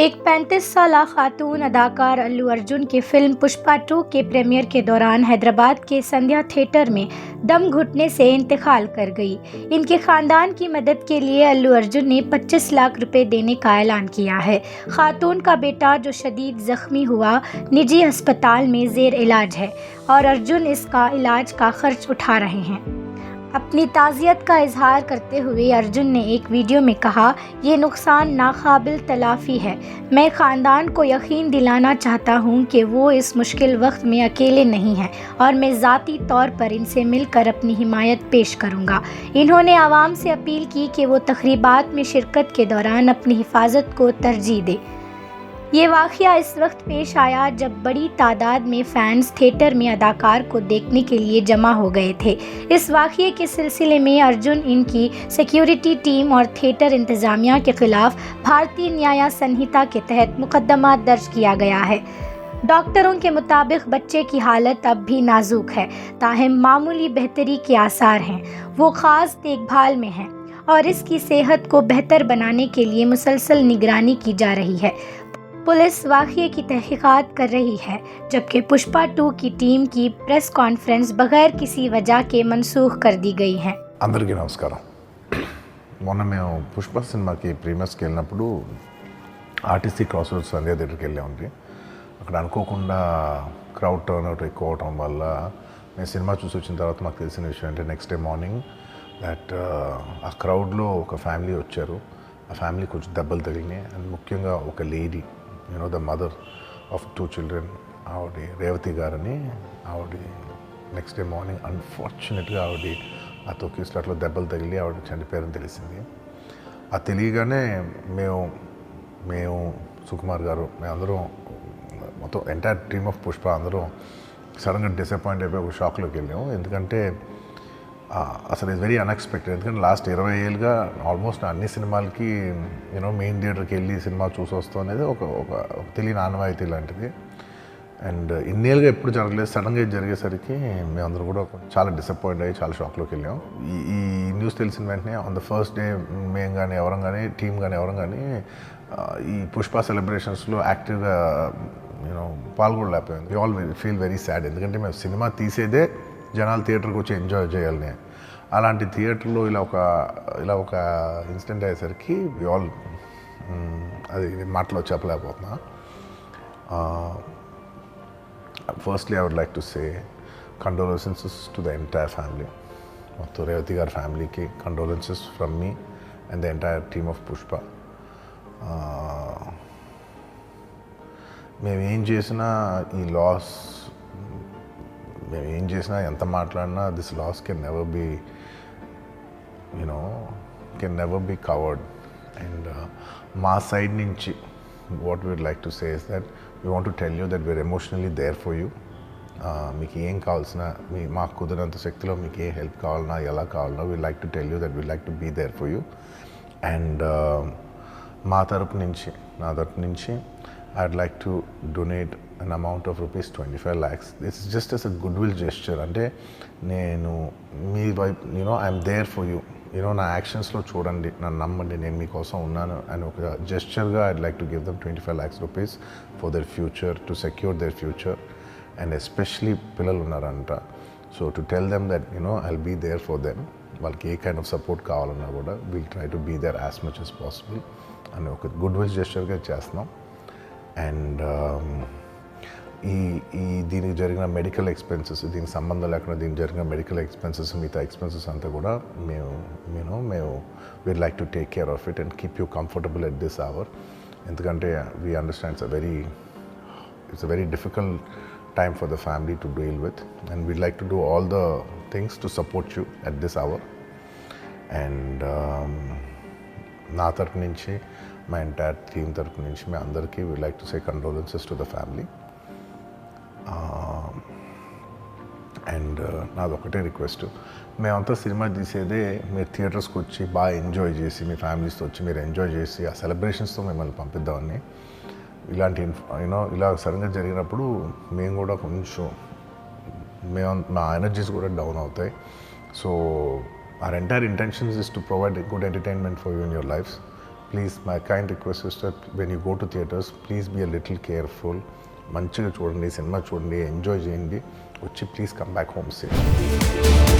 एक 35 साला खातून अदाकार अल्लू अर्जुन की फिल्म पुष्पा 2 के प्रीमियर के दौरान हैदराबाद के संध्या थिएटर में दम घुटने से इंतकाल कर गई। इनके खानदान की मदद के लिए अल्लू अर्जुन ने 25 लाख रुपए देने का ऐलान किया है। खातून का बेटा जो शदीद जख्मी हुआ निजी अस्पताल में जेर इलाज है और अर्जुन इसका इलाज का खर्च उठा रहे हैं। अपनी ताज़ियत का इजहार करते हुए अर्जुन ने एक वीडियो में कहा, ये नुकसान नाकाबिल तलाफ़ी है। मैं ख़ानदान को यकीन दिलाना चाहता हूँ कि वो इस मुश्किल वक्त में अकेले नहीं हैं और मैं ज़ाती तौर पर इनसे मिलकर अपनी हिमायत पेश करूँगा। इन्होंने आवाम से अपील की कि वो तक़रीबात में शिरकत के दौरान अपनी हिफाजत को तरजीह दे। ये वाक़या इस वक्त पेश आया जब बड़ी तादाद में फ़ैन्स थिएटर में अदाकार को देखने के लिए जमा हो गए थे। इस वाक़ये के सिलसिले में अर्जुन, इनकी सिक्योरिटी टीम और थिएटर इंतज़ामिया के ख़िलाफ़ भारतीय न्याय संहिता के तहत मुकदमा दर्ज किया गया है। डॉक्टरों के मुताबिक बच्चे की हालत अब भी नाजुक है, ताहम मामूली बेहतरी के आसार हैं। वो ख़ास देखभाल में हैं और इसकी सेहत को बेहतर बनाने के लिए मुसलसल निगरानी की जा रही है। पुलिस वाक़ये की तहक़ीक़ात कर रही है, जबकि पुष्पा 2 की टीम की प्रेस कॉन्फ्रेंस बगैर किसी वजह के मनसूख कर दी गई है। అందరికీ నమస్కారం. మొన్న మేము పుష్ప సినిమాకి ప్రీమియర్స్కి వెళ్ళినప్పుడు ఆర్టీసీ క్రాస్ రోడ్స్ సంధ్యా థియేటర్కి వెళ్ళామండి. అక్కడ అనుకోకుండా క్రౌడ్ టర్న్ అవుట్ ఎక్కువ అవటం వల్ల మేము సినిమా చూసి వచ్చిన తర్వాత మాకు తెలిసిన విషయం అంటే నెక్స్ట్ డే మార్నింగ్ దట్ ఆ క్రౌడ్లో ఒక ఫ్యామిలీ వచ్చారు. ఆ ఫ్యామిలీ కొంచెం దెబ్బలు తగిలినాయి. అండ్ ముఖ్యంగా ఒక lady, the mother of 2 children, ఆవిడ రేవతి గారని, ఆవిడ నెక్స్ట్ డే మార్నింగ్ అన్ఫార్చునేట్గా ఆవిడ ఆ తొక్కి స్లాట్లో దెబ్బలు తగిలి ఆవిడ చనిపోయారని తెలిసింది. అది తెలియగానే మేము సుకుమార్ గారు, మేమందరం మొత్తం ఎంటైర్ టీమ్ ఆఫ్ పుష్ప అందరం సడన్గా డిసప్పాయింట్ అయిపోయి ఒక షాక్లోకి వెళ్ళాము. ఎందుకంటే అసలు ఇట్స్ వెరీ అన్ఎక్స్పెక్టెడ్. ఎందుకంటే లాస్ట్ 20 ఏళ్ళుగా ఆల్మోస్ట్ అన్ని సినిమాలకి మెయిన్ థియేటర్కి వెళ్ళి సినిమా చూసి వస్తాం అనేది ఒక తెలియని ఆనవాయితీ లాంటిది. అండ్ ఇన్నేళ్ళుగా ఎప్పుడు జరగలేదు. సడన్గా ఇది జరిగేసరికి మేమందరం కూడా చాలా డిసప్పాయింట్ అయ్యి చాలా షాక్లోకి వెళ్ళాం. ఈ న్యూస్ తెలిసిన వెంటనే ఆన్ ద ఫస్ట్ డే మేము కానీ ఎవరం కానీ టీమ్ కానీ ఎవరం కానీ ఈ పుష్ప సెలబ్రేషన్స్లో యాక్టివ్గా పాల్గొనలేకపోయింది. We all feel very sad. ఎందుకంటే మేము సినిమా తీసేదే జనాలు థియేటర్కి వచ్చి ఎంజాయ్ చేయాలని. అలాంటి థియేటర్లో ఇలా ఒక ఇన్సిడెంట్ అయ్యేసరికి వి ఆల్ అది మాటలో చెప్పలేకపోతున్నా. Firstly I would like to say condolences to the entire family. మొత్తం రేవతి గారి ఫ్యామిలీకి condolences from me and the entire team of Pushpa. మేము ఏం చేసినా ఈ లాస్, మేము ఏం చేసినా ఎంత మాట్లాడినా this loss can never be covered. And మా సైడ్ నుంచి what we would like to say is that we want to tell you that we're emotionally there for you. మీకు ఏం కావాల్సిన, మాకు కుదిరినంత శక్తిలో మీకు ఏ హెల్ప్ కావాలన్నా ఎలా కావాలన్నా we like to tell you that we like to be there for you. And నా తరపు నుంచి I'd like to donate an amount of rupees 25 lakhs. This is just as a goodwill gesture. అంటే నేను మీ వైపు I'm there for you. నా యాక్షన్స్లో చూడండి, నన్ను నమ్మండి, నేను మీకోసం ఉన్నాను అని ఒక జెస్చర్గా I'd like to give them 25 lakhs rupees for their future, to secure their future. And especially పిల్లలు ఉన్నారంట. So to tell them that I'll be there for them. వాళ్ళకి ఏ కైండ్ ఆఫ్ సపోర్ట్ కావాలన్నా కూడా we'll try to be there as much as possible అని ఒక goodwill జెస్చర్గా చేస్తున్నాం. And దీనికి జరిగిన మెడికల్ ఎక్స్పెన్సెస్, దీనికి సంబంధం లేకుండా దీనికి జరిగిన మెడికల్ ఎక్స్పెన్సెస్, మిగతా ఎక్స్పెన్సెస్ అంతా కూడా మేము we'd like to take care of it and keep you comfortable at this hour. ఎందుకంటే we understand it's a very difficult time for the family to deal with, and we'd like to do all the things to support you at this hour. And నా తరపు నుంచి, మా entire team తరపు నుంచి మేము అందరికీ we like to say condolences to the family. And నాదొకటే request, మేమంతా సినిమా తీసేదే మీరు థియేటర్స్కి వచ్చి బాగా ఎంజాయ్ చేసి, మీ ఫ్యామిలీస్తో వచ్చి మీరు ఎంజాయ్ చేసి ఆ సెలబ్రేషన్స్తో మిమ్మల్ని పంపిద్దామని. ఇలాంటి ఇలా సడన్గా జరిగినప్పుడు మేము కూడా కొంచెం మా ఎనర్జీస్ కూడా డౌన్ అవుతాయి. So our entire intentions is to provide good entertainment for you in your lives. Please my kind request sister, when you go to theatres please be a little careful. మంచిగా చూడండి, సినిమా చూడండి, enjoy చేయండి, వచ్చి please come back home safe.